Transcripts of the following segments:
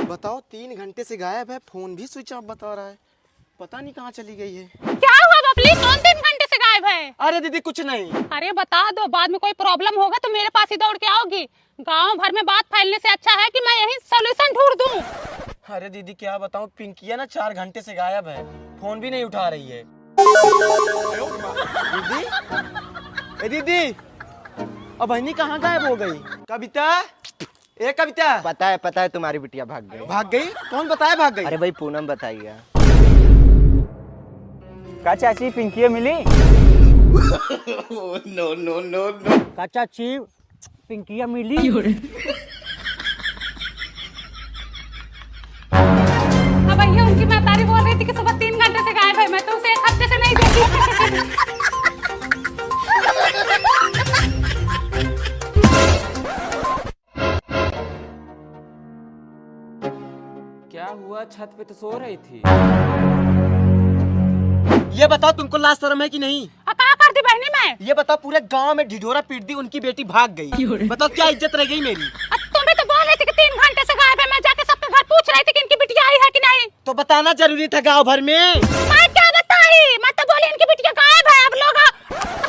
बताओ 3 घंटे से गायब है, फोन भी स्विच ऑफ बता रहा है, पता नहीं कहाँ चली गई है। क्या हुआ बबली, कौन 3 घंटे से गायब है? अरे दीदी कुछ नहीं। अरे बता दो, बाद में कोई प्रॉब्लम होगा तो मेरे पास ही दौड़ के आओगी। गांव भर में बात फैलने से अच्छा है कि मैं यही सॉल्यूशन ढूंढ दूं। अरे दीदी क्या बताऊं, पिंकिया ना 4 घंटे से गायब है, फोन भी नहीं उठा रही है। दीदी, ए दीदी, अब बहनी कहाँ गायब हो गई? कविता, ए कविता। पता है तुम्हारी बिटिया भाग गई। भाग गई? कौन बताया भाग गई? अरे भाई पूनम बताइए। का चाची पिंकिया मिली? No no no no. का चाची पिंकिया मिली? अब भैया उनकी महतारी बोल रही थी कि सुबह 3 घंटे से गायब है, मैं तो उसे 1 हफ्ते से नहीं देखी। क्या हुआ, छत पे तो सो रही थी। ये बताओ तुमको लाज शर्म है कि नहीं? क्या कर दी बहनी मैं? ये बताओ पूरे गांव में ढिढोरा पीट दी, उनकी बेटी भाग गई, बताओ क्या इज्जत रह गई मेरी? तुम्हें तो बोल रही थी कि 3 घंटे से गायब है, मैं जाके सबके घर पूछ रही थी कि इनकी बिटिया आई है कि नहीं। तो बताना जरूरी था गांव भर में। मैं क्या बताई, मैं तो बोली इनकी बिटिया गायब है। अब लोग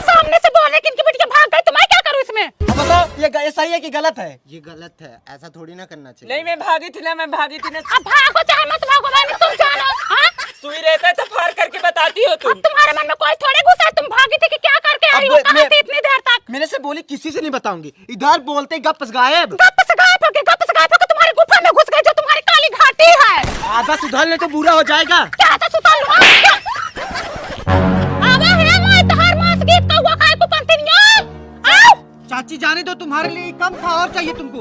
सामने से बोल रहे कि इनकी बिटिया भाग गई, तो मैं क्या करूं इसमें? अब बताओ ये सही है कि गलत है? ये गलत है, ऐसा थोड़ी ना करना चाहिए। नहीं मैं भागी थी ना। अब भागो चाहे मत भागो, मैंने तुम जानो। हाँ? सुई रहता है तो फाड़ करके बताती हो तुम। अब तुम्हारे मन में कोई थोड़े गुस्सा है, तुम भागी थी कि क्या करके आई हो? कहाँ थी इतनी देर तक? मैंने से बोली किसी से नहीं बताऊंगी, इधर बोलते गप गायब। गप से गायब हो गए, तुम्हारी गुफा में घुस गए जो तुम्हारी काली घाटी है। आधा सुधर ले तो बुरा हो जाएगा। क्या था सुताल हुआ? आवा है मैं तहार मांस गीत का हुआ खाए को पंथनिया। आओ चाची जाने दो, तुम्हारे लिए कम था और चाहिए तुमको।